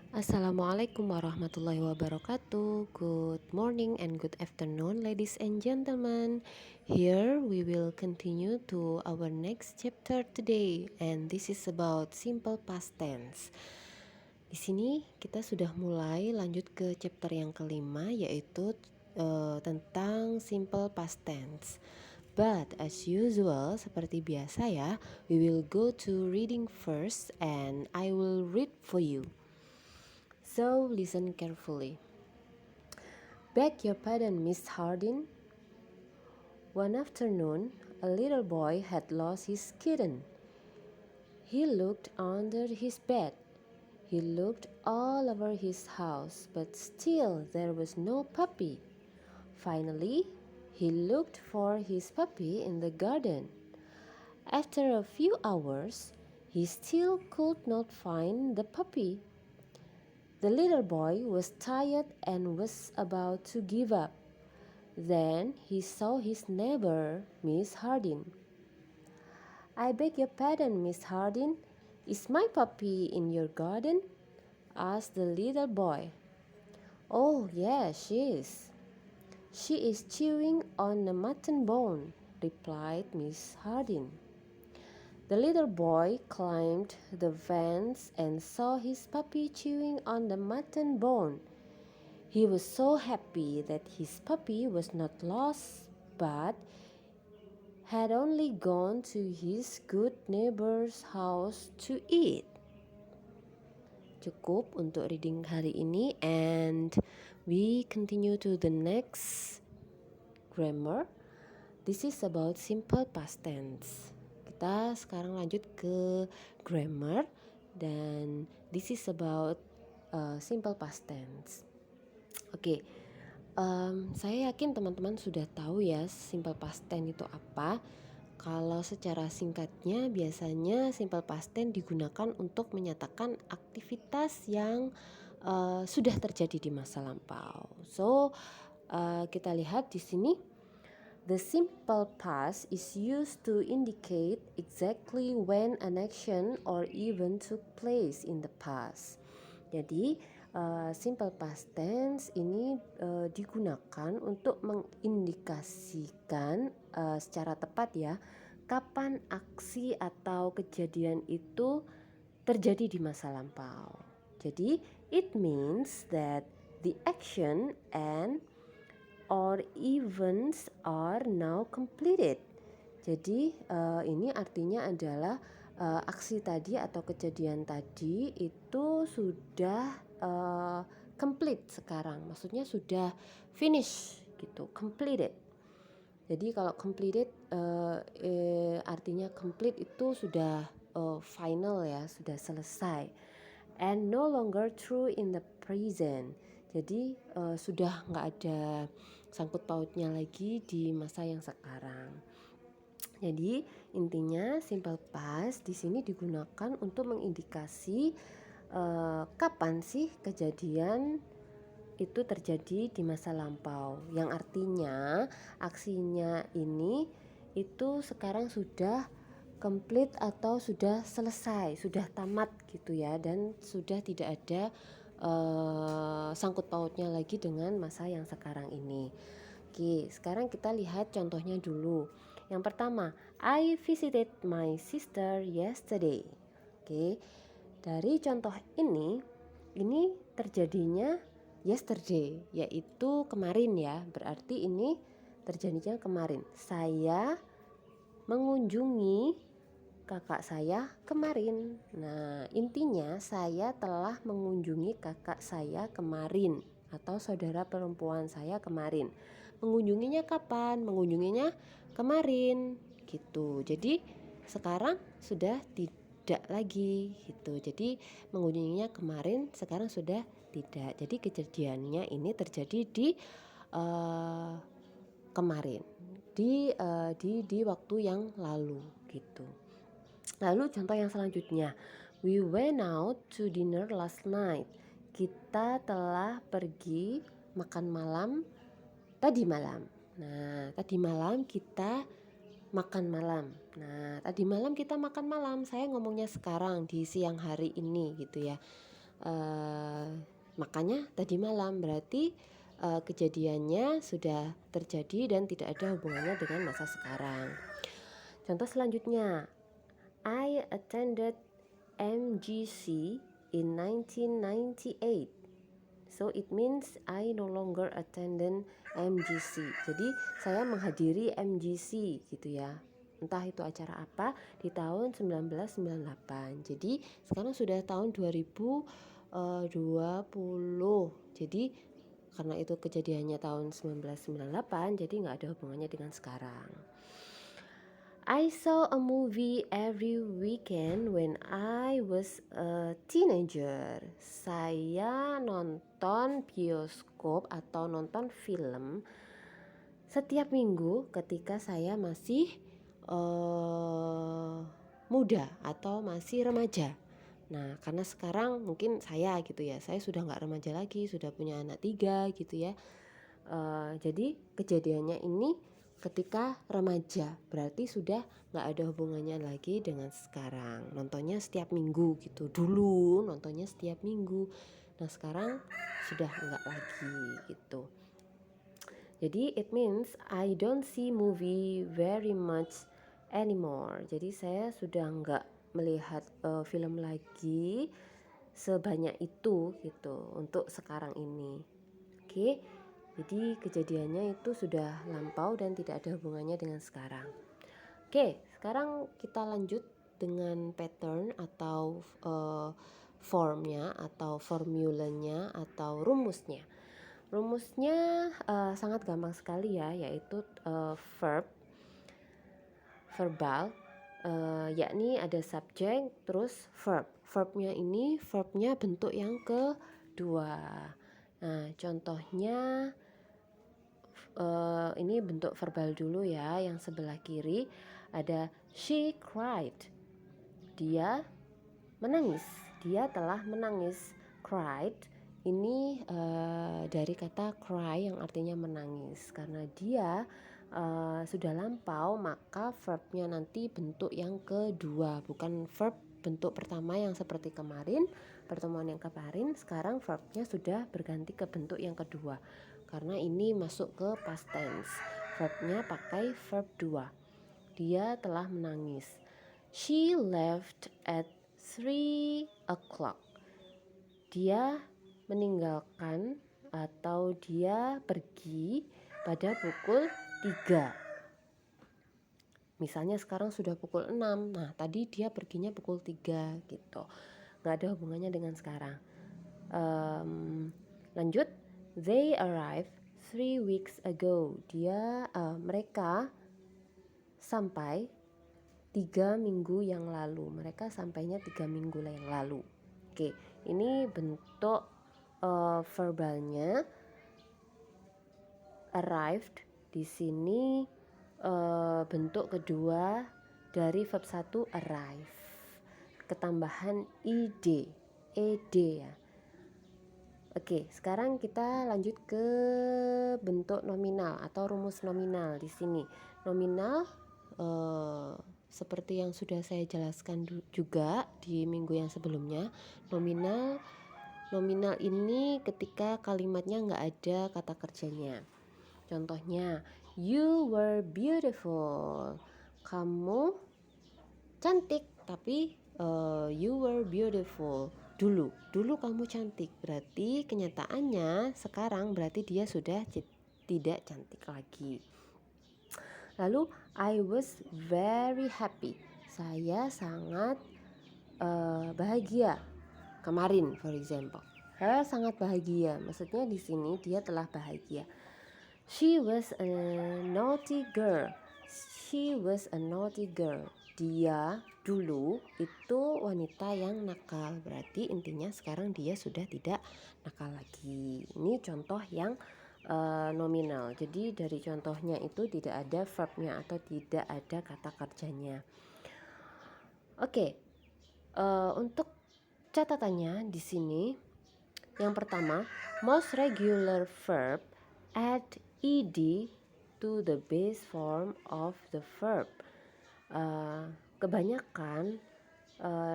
Assalamualaikum warahmatullahi wabarakatuh. Good morning and good afternoon, ladies and gentlemen. Here we will continue to our next chapter today, and this is about simple past tense. Di sini kita sudah mulai lanjut ke chapter yang kelima, yaitu tentang simple past tense. But as usual, seperti biasa ya, we will go to reading first, and I will read for you. So listen carefully. Beg your pardon, Miss Hardin. One afternoon, a little boy had lost his kitten. He looked under his bed. He looked all over his house, but still there was no puppy. Finally, he looked for his puppy in the garden. After a few hours, he still could not find the puppy. The little boy was tired and was about to give up. Then he saw his neighbor, Miss Hardin. "I beg your pardon, Miss Hardin. Is my puppy in your garden?" asked the little boy. "Oh, yes, she is. She is chewing on a mutton bone," replied Miss Hardin. The little boy climbed the fence and saw his puppy chewing on the mutton bone. He was so happy that his puppy was not lost, but had only gone to his good neighbor's house to eat. Cukup untuk reading hari ini, and we continue to the next grammar. This is about simple past tense. Kita sekarang lanjut ke grammar, dan this is about simple past tense. Oke, saya yakin teman-teman sudah tahu ya simple past tense itu apa. Kalau secara singkatnya, biasanya simple past tense digunakan untuk menyatakan aktivitas yang sudah terjadi di masa lampau. So, kita lihat di sini. The simple past is used to indicate exactly when an action or event took place in the past. Jadi, simple past tense ini digunakan untuk mengindikasikan secara tepat ya, kapan aksi atau kejadian itu terjadi di masa lampau. Jadi, it means that the action and or events are now completed. Jadi ini artinya adalah aksi tadi atau kejadian tadi itu sudah complete sekarang. Maksudnya sudah finish gitu, completed. Jadi kalau completed artinya complete itu sudah final ya, sudah selesai. And no longer true in the present. Jadi sudah nggak ada sangkut pautnya lagi di masa yang sekarang. Jadi intinya simple past di sini digunakan untuk mengindikasi kapan sih kejadian itu terjadi di masa lampau. Yang artinya aksinya ini itu sekarang sudah complete atau sudah selesai, sudah tamat gitu ya, dan sudah tidak ada sangkut pautnya lagi dengan masa yang sekarang ini. Oke, sekarang kita lihat contohnya dulu. Yang pertama, I visited my sister yesterday. Oke, dari contoh ini terjadinya yesterday, yaitu kemarin ya. Berarti ini terjadinya kemarin. Saya mengunjungi kakak saya kemarin. Nah, intinya saya telah mengunjungi kakak saya kemarin atau saudara perempuan saya kemarin. Mengunjunginya kapan? Mengunjunginya kemarin gitu. Jadi sekarang sudah tidak lagi gitu. Jadi mengunjunginya kemarin, sekarang sudah tidak. Jadi kejadiannya ini terjadi di kemarin. Di waktu yang lalu gitu. Lalu contoh yang selanjutnya, we went out to dinner last night. Kita telah pergi makan malam tadi malam. Nah, tadi malam kita makan malam. Nah, tadi malam kita makan malam. Saya ngomongnya sekarang di siang hari ini gitu ya. Makanya tadi malam berarti kejadiannya sudah terjadi dan tidak ada hubungannya dengan masa sekarang. Contoh selanjutnya, I attended MGC in 1998. So it means I no longer attended MGC. Jadi saya menghadiri MGC gitu ya. Entah itu acara apa di tahun 1998. Jadi sekarang sudah tahun 2020. Jadi karena itu kejadiannya tahun 1998, jadi nggak ada hubungannya dengan sekarang. I saw a movie every weekend when I was a teenager. Saya nonton bioskop atau nonton film setiap minggu ketika saya masih muda atau masih remaja. Nah, karena sekarang mungkin saya gitu ya, saya sudah nggak remaja lagi, sudah punya anak 3 gitu ya. Jadi kejadiannya ini ketika remaja, berarti sudah nggak ada hubungannya lagi dengan sekarang. Nontonnya setiap minggu gitu. Dulu nontonnya setiap minggu. Nah sekarang sudah nggak lagi gitu. Jadi it means I don't see movie very much anymore. Jadi saya sudah nggak melihat film lagi sebanyak itu gitu untuk sekarang ini. Oke. Jadi kejadiannya itu sudah lampau dan tidak ada hubungannya dengan sekarang. Oke, sekarang kita lanjut dengan pattern atau formnya atau formulanya atau rumusnya. Rumusnya sangat gampang sekali ya, yaitu verbal, yakni ada subjek terus verb. Verbnya bentuk yang kedua. Nah, contohnya ini bentuk verbal dulu ya, yang sebelah kiri ada she cried. Dia menangis, dia telah menangis. Cried ini dari kata cry yang artinya menangis. Karena dia sudah lampau, maka verbnya nanti bentuk yang kedua, bukan verb bentuk pertama yang seperti kemarin, pertemuan yang kemarin. Sekarang verbnya sudah berganti ke bentuk yang kedua karena ini masuk ke past tense. Verbnya pakai verb 2. Dia telah menangis. She left at 3 o'clock. Dia meninggalkan atau dia pergi pada pukul 3. Misalnya sekarang sudah pukul 6. Nah, tadi dia perginya pukul 3 gitu. Nggak ada hubungannya dengan sekarang. Lanjut. They arrived 3 weeks ago. Mereka sampai 3 minggu yang lalu. Mereka sampainya 3 minggu yang lalu. Oke, ini bentuk verbalnya. Arrived di sini bentuk kedua dari verb 1 arrive. Ketambahan ed ya. Oke, sekarang kita lanjut ke bentuk nominal atau rumus nominal di sini. Nominal seperti yang sudah saya jelaskan juga di minggu yang sebelumnya. Nominal ini ketika kalimatnya nggak ada kata kerjanya. Contohnya, you were beautiful. Kamu cantik, tapi you were beautiful. Dulu kamu cantik, berarti kenyataannya sekarang berarti dia sudah tidak cantik lagi. Lalu I was very happy. Saya sangat bahagia. Kemarin, for example. Saya sangat bahagia. Maksudnya di sini dia telah bahagia. She was a naughty girl. She was a naughty girl. Dia dulu itu wanita yang nakal. Berarti intinya sekarang dia sudah tidak nakal lagi. Ini contoh yang nominal. Jadi dari contohnya itu tidak ada verbnya atau tidak ada kata kerjanya. Oke. Untuk catatannya di sini, yang pertama, most regular verb add ed to the base form of the verb. Kebanyakan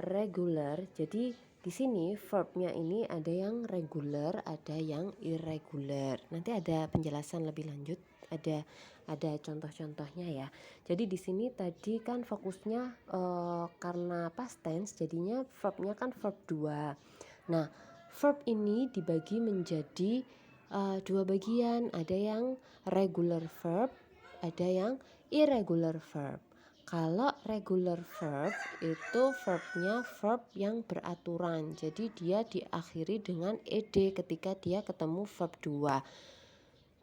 regular, jadi di sini verbnya ini ada yang regular, ada yang irregular. Nanti ada penjelasan lebih lanjut, ada contoh-contohnya ya. Jadi di sini tadi kan fokusnya karena past tense, jadinya verbnya kan verb 2. Nah, verb ini dibagi menjadi dua bagian, ada yang regular verb, ada yang irregular verb. Kalau regular verb itu verbnya verb yang beraturan, jadi dia diakhiri dengan ed ketika dia ketemu verb 2.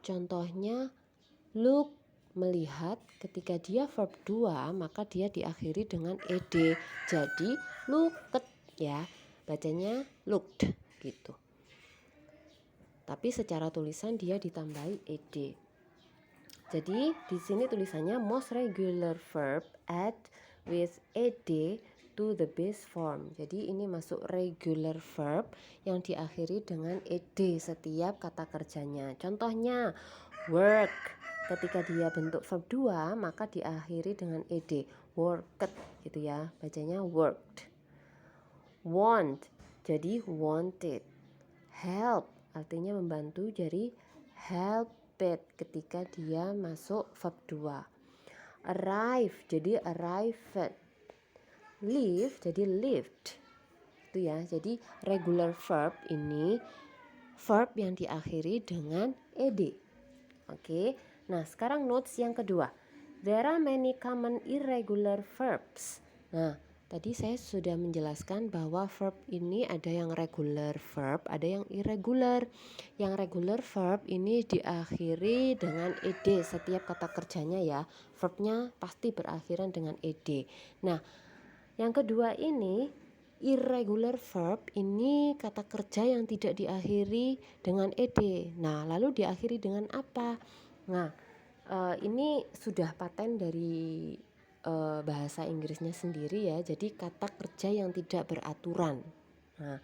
Contohnya look, melihat, ketika dia verb 2 maka dia diakhiri dengan ed, jadi looked ya, bacanya looked gitu. Tapi secara tulisan dia ditambahi ed. Jadi di sini tulisannya most regular verb add with ed to the base form. Jadi ini masuk regular verb yang diakhiri dengan ed setiap kata kerjanya. Contohnya work, ketika dia bentuk verb 2 maka diakhiri dengan ed, worked gitu ya, bacanya worked. Want, jadi wanted. Help, artinya membantu, jadi helped ketika dia masuk verb 2. Arrive, jadi arrived. Leave, jadi lived. Itu ya, jadi regular verb ini verb yang diakhiri dengan ed. Oke, nah sekarang notes yang kedua. There are many common irregular verbs. Nah, tadi saya sudah menjelaskan bahwa verb ini ada yang regular verb, ada yang irregular. Yang regular verb ini diakhiri dengan ed setiap kata kerjanya ya. Verbnya pasti berakhiran dengan ed. Nah, yang kedua ini irregular verb, ini kata kerja yang tidak diakhiri dengan ed. Nah, lalu diakhiri dengan apa? Nah, ini sudah paten dari bahasa Inggrisnya sendiri ya. Jadi kata kerja yang tidak beraturan. Nah,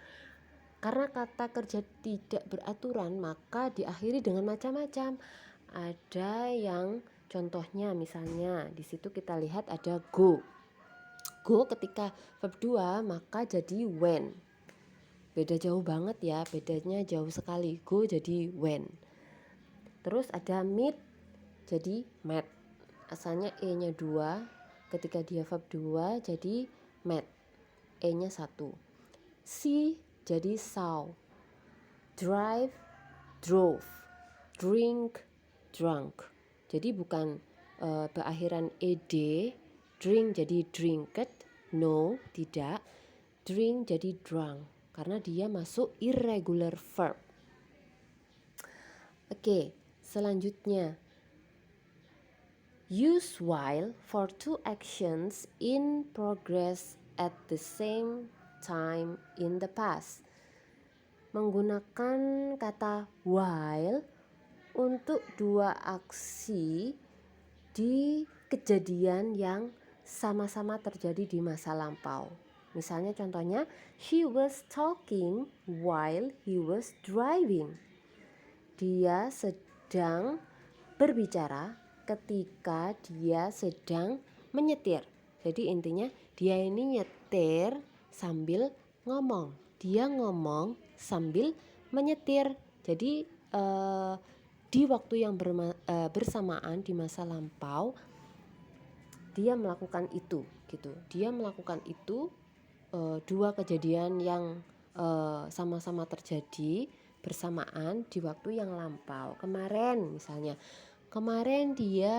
karena kata kerja tidak beraturan maka diakhiri dengan macam-macam. Ada yang contohnya misalnya di situ kita lihat ada go. Go ketika verb 2 maka jadi when. Beda jauh banget ya, bedanya jauh sekali. Go jadi when. Terus ada meet jadi met. Asalnya e-nya 2, ketika dia verb 2 jadi met, e-nya 1. See jadi saw. Drive, drove. Drink, drunk. Jadi bukan berakhiran ed. Drink jadi drinked, no, tidak. Drink jadi drunk, karena dia masuk irregular verb. Oke, selanjutnya use while for two actions in progress at the same time in the past. Menggunakan kata while untuk dua aksi di kejadian yang sama-sama terjadi di masa lampau. Misalnya contohnya, she was talking while he was driving. Dia sedang berbicara ketika dia sedang menyetir. Jadi intinya dia ini nyetir sambil ngomong. Dia ngomong sambil menyetir. Jadi di waktu yang bersamaan di masa lampau dia melakukan itu gitu. Dia melakukan itu, dua kejadian yang sama-sama terjadi bersamaan di waktu yang lampau. Kemarin misalnya, kemarin dia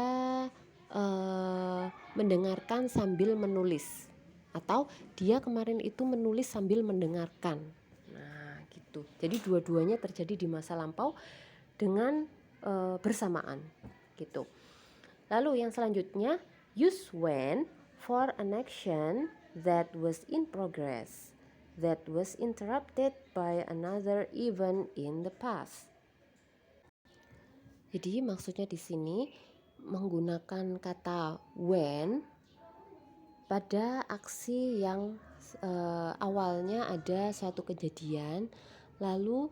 mendengarkan sambil menulis, atau dia kemarin itu menulis sambil mendengarkan. Nah gitu. Jadi dua-duanya terjadi di masa lampau dengan bersamaan gitu. Lalu yang selanjutnya, use when for an action that was in progress, that was interrupted by another event in the past. Jadi maksudnya di sini menggunakan kata when pada aksi yang awalnya ada suatu kejadian, lalu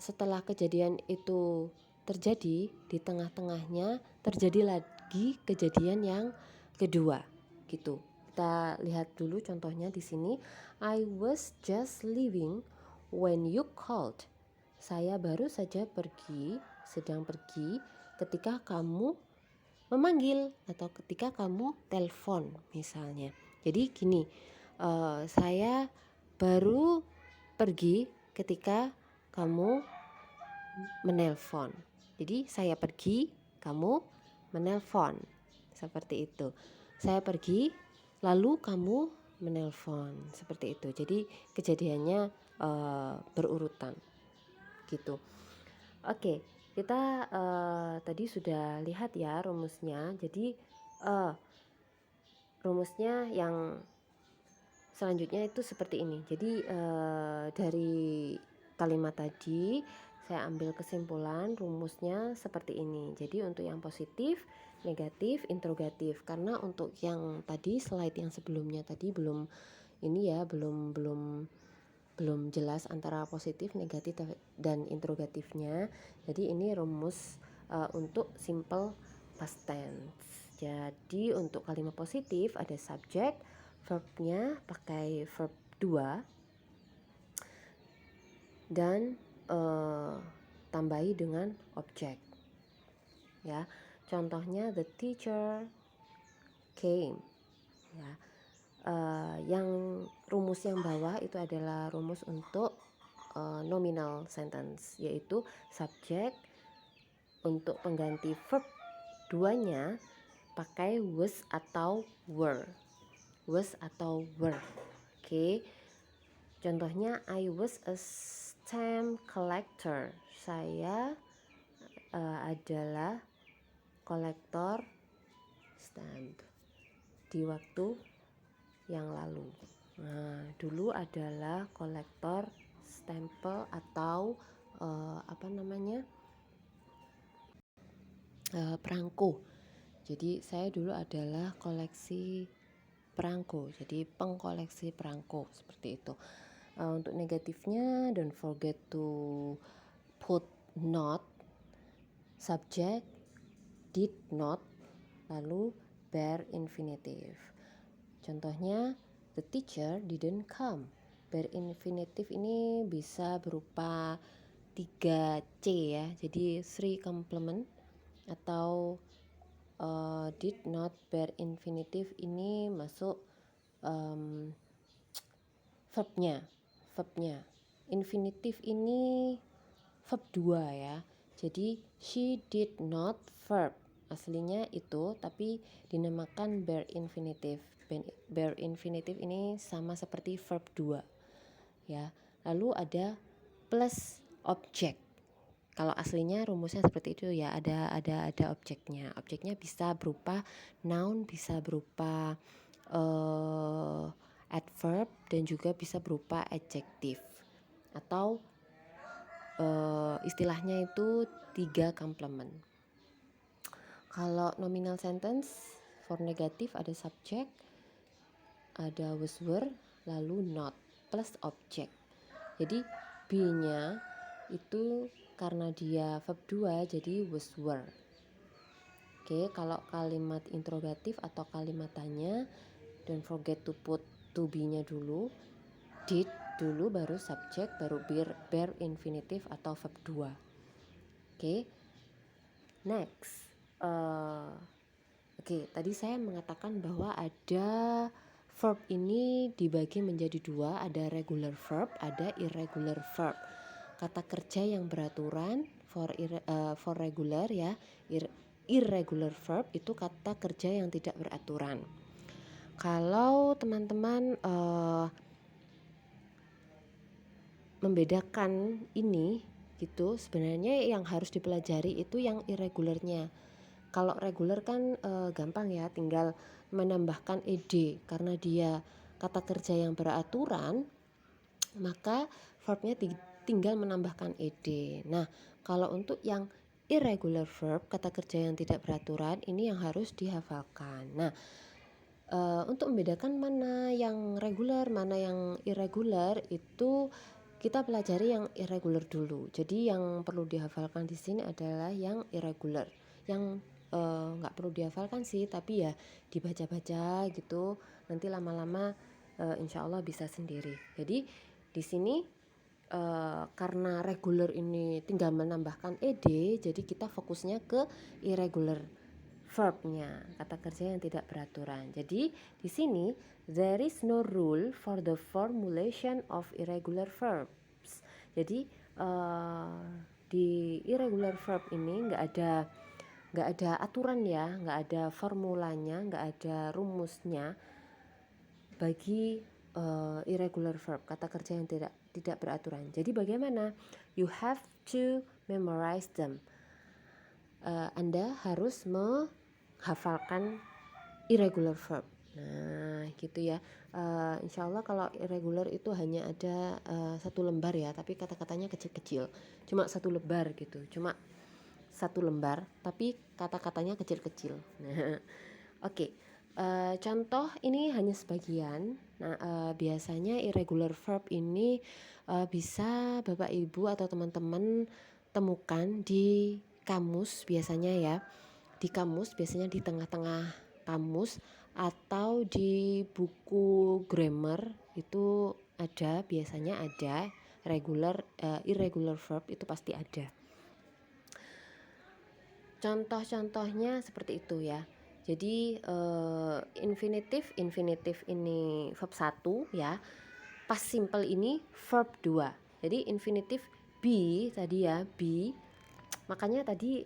setelah kejadian itu terjadi, di tengah-tengahnya terjadi lagi kejadian yang kedua gitu. Kita lihat dulu contohnya di sini. I was just leaving when you called. Saya baru saja sedang pergi ketika kamu memanggil atau ketika kamu telepon misalnya. Jadi gini, saya baru pergi ketika kamu menelpon. Jadi saya pergi, kamu menelpon. Seperti itu. Saya pergi, lalu kamu menelpon. Seperti itu. Jadi kejadiannya berurutan. Gitu. Oke, kita tadi sudah lihat ya rumusnya. Jadi rumusnya yang selanjutnya itu seperti ini. Jadi dari kalimat tadi saya ambil kesimpulan rumusnya seperti ini. Jadi untuk yang positif, negatif, interrogatif. Karena untuk yang tadi slide yang sebelumnya tadi belum jelas antara positif, negatif dan interrogatifnya. Jadi ini rumus untuk simple past tense. Jadi untuk kalimat positif ada subjek, verbnya pakai verb 2 dan tambahi dengan objek. Ya, contohnya the teacher came. Ya, yang rumus yang bawah itu adalah rumus untuk nominal sentence, yaitu subjek untuk pengganti verb 2-nya pakai was atau were. Oke. Contohnya I was a stamp collector. Saya adalah kolektor stamp di waktu yang lalu. Nah, dulu adalah kolektor stempel atau perangko. Jadi saya dulu adalah koleksi perangko, jadi pengkoleksi perangko seperti itu. Untuk negatifnya, don't forget to put not, subject, did not, lalu bare infinitive. Contohnya, the teacher didn't come. Bare infinitive ini bisa berupa 3C ya, jadi 3 complement atau did not. Bare infinitive ini masuk verbnya. Infinitive ini verb 2 ya. Jadi she did not verb. Aslinya itu tapi dinamakan bare infinitive. Bare infinitive ini sama seperti verb 2 ya. Lalu ada plus object. Kalau aslinya rumusnya seperti itu ya, ada objeknya. Objeknya bisa berupa noun, bisa berupa adverb dan juga bisa berupa adjective. Atau istilahnya itu 3 complement. Kalau nominal sentence for negatif ada subject, ada was were, lalu not plus object. Jadi B-nya itu karena dia verb 2 jadi was were. Oke, kalau kalimat interrogatif atau kalimat tanya, don't forget to put to be-nya dulu, did dulu, baru subject, baru bare infinitive atau verb 2. Oke, next. Tadi saya mengatakan bahwa ada verb ini dibagi menjadi 2, ada regular verb, ada irregular verb. Kata kerja yang beraturan for regular ya, irregular verb itu kata kerja yang tidak beraturan. Kalau teman-teman membedakan ini gitu, sebenarnya yang harus dipelajari itu yang irregularnya. Kalau regular kan gampang ya, tinggal menambahkan ed. Karena dia kata kerja yang beraturan, maka verbnya tinggal menambahkan ed. Nah, kalau untuk yang irregular verb, kata kerja yang tidak beraturan, ini yang harus dihafalkan. Nah, untuk membedakan mana yang regular, mana yang irregular, itu kita pelajari yang irregular dulu. Jadi yang perlu dihafalkan di sini adalah yang irregular. Yang nggak perlu dihafalkan sih, tapi ya dibaca-baca gitu, nanti lama-lama insya Allah bisa sendiri. Jadi di sini karena regular ini tinggal menambahkan ed, jadi kita fokusnya ke irregular verbnya, kata kerja yang tidak beraturan. Jadi di sini there is no rule for the formulation of irregular verbs. Jadi di irregular verb ini nggak ada aturan ya, nggak ada formulanya, nggak ada rumusnya bagi irregular verb, kata kerja yang tidak beraturan. Jadi bagaimana? You have to memorize them. Anda harus menghafalkan irregular verb. Nah, gitu ya. Insya Allah kalau irregular itu hanya ada satu lembar ya, tapi kata-katanya kecil-kecil. Cuma satu lembar gitu. Cuma satu lembar, tapi kata-katanya kecil-kecil. Nah, oke. Contoh ini hanya sebagian. Nah, biasanya irregular verb ini bisa Bapak Ibu atau teman-teman temukan di kamus biasanya ya. Di kamus biasanya di tengah-tengah kamus atau di buku grammar itu ada, biasanya ada irregular verb itu pasti ada. Contoh-contohnya seperti itu ya. Jadi infinitif ini verb 1 ya. Past simple ini verb 2. Jadi infinitif be tadi ya, be. Makanya tadi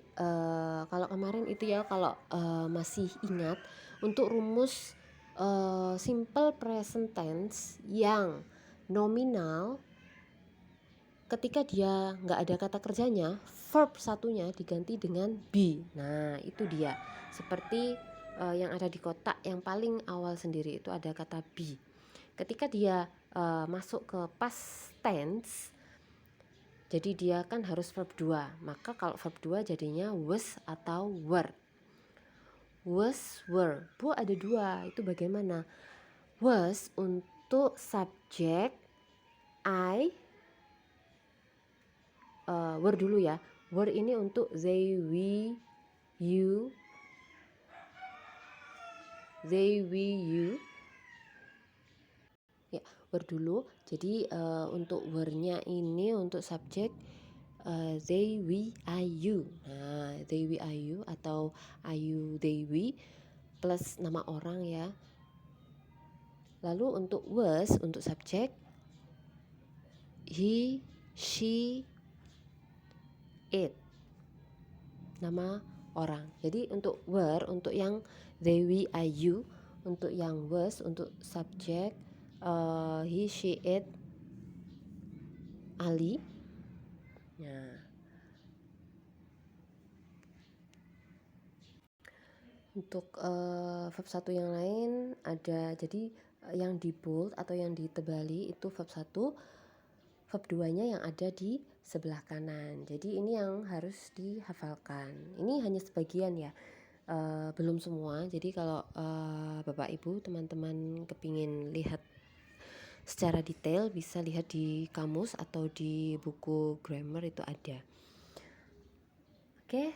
kalau kemarin itu ya, kalau masih ingat, untuk rumus simple present tense yang nominal, ketika dia nggak ada kata kerjanya, verb satunya diganti dengan be. Nah itu dia, seperti yang ada di kotak yang paling awal sendiri itu ada kata be. Ketika dia masuk ke past tense, jadi dia kan harus verb 2. Maka kalau verb 2 jadinya was atau were. Was, were. Bu ada 2, itu bagaimana? Was untuk subjek, I, were dulu ya. Were ini untuk they, we, you. They, we, you. Ya, were dulu. Jadi untuk were-nya ini untuk subjek they, we, I, you. Nah, they, we, I, you atau I, you, they, we plus nama orang ya. Lalu untuk was untuk subjek he, she, it, nama orang. Jadi untuk were, untuk yang they, we, I, you, untuk yang was, untuk subjek he, she, it, Ali. Nah, untuk verb 1 yang lain ada, jadi yang di bold atau yang ditebali itu verb 1, verb 2-nya yang ada di sebelah kanan. Jadi ini yang harus dihafalkan. Ini hanya sebagian ya, belum semua. Jadi kalau Bapak Ibu teman-teman kepingin lihat secara detail, bisa lihat di kamus atau di buku grammar itu ada. Oke,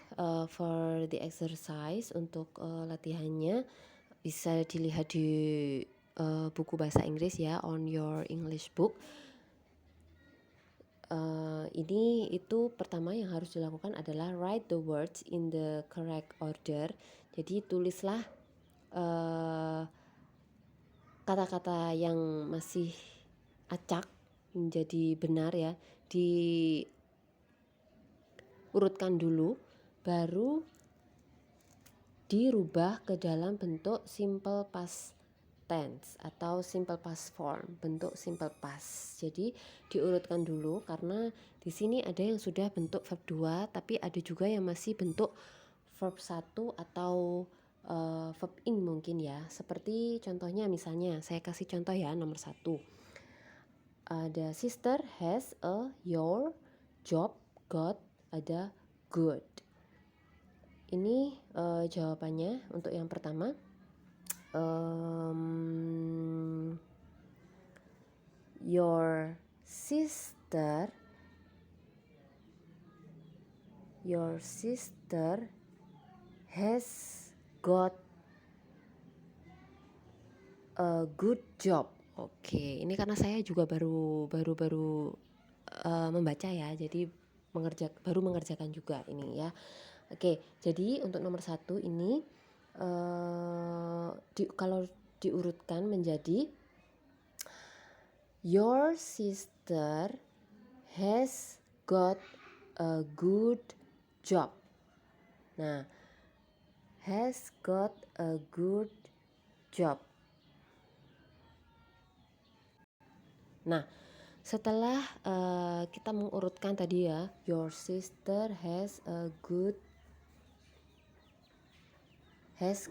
for the exercise untuk latihannya bisa dilihat di buku bahasa Inggris ya, on your English book. Ini itu pertama yang harus dilakukan adalah write the words in the correct order. Jadi tulislah kata-kata yang masih acak menjadi benar ya, diurutkan dulu, baru dirubah ke dalam bentuk simple past tense atau simple past form, bentuk simple past. Jadi diurutkan dulu karena di sini ada yang sudah bentuk verb 2, tapi ada juga yang masih bentuk verb 1 atau verb ing mungkin ya. Seperti contohnya, misalnya saya kasih contoh ya, nomor 1. Ada sister has a, your, job, got, ada good. Ini jawabannya untuk yang pertama. Your sister has got a good job. Oke, ini karena saya juga baru membaca ya, jadi baru mengerjakan juga ini ya. Oke, jadi untuk nomor 1 ini kalau diurutkan menjadi your sister has got a good job. Nah, has got a good job. Nah, setelah kita mengurutkan tadi ya, your sister has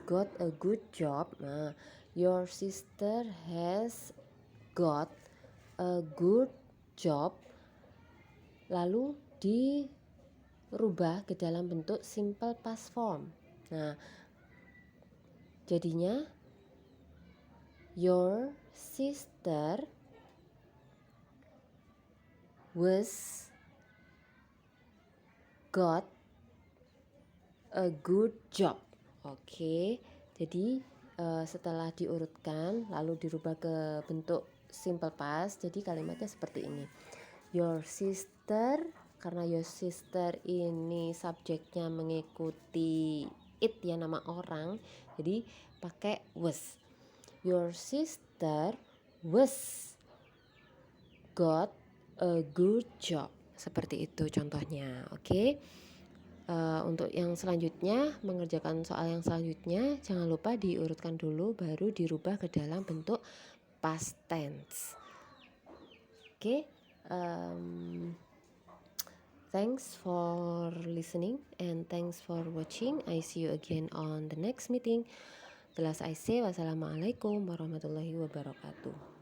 got a good job. Nah, your sister has got a good job lalu dirubah ke dalam bentuk simple past form. Nah, jadinya your sister was got a good job. Oke, jadi setelah diurutkan lalu dirubah ke bentuk simple past, jadi kalimatnya seperti ini. Your sister, karena your sister ini subjeknya mengikuti it ya, nama orang, jadi pakai was. Your sister was got a good job. Seperti itu contohnya. Oke. Untuk yang selanjutnya, mengerjakan soal yang selanjutnya, jangan lupa diurutkan dulu baru dirubah ke dalam bentuk past tense. Oke. Thanks for listening and thanks for watching. I see you again on the next meeting. The last I say, wassalamualaikum warahmatullahi wabarakatuh.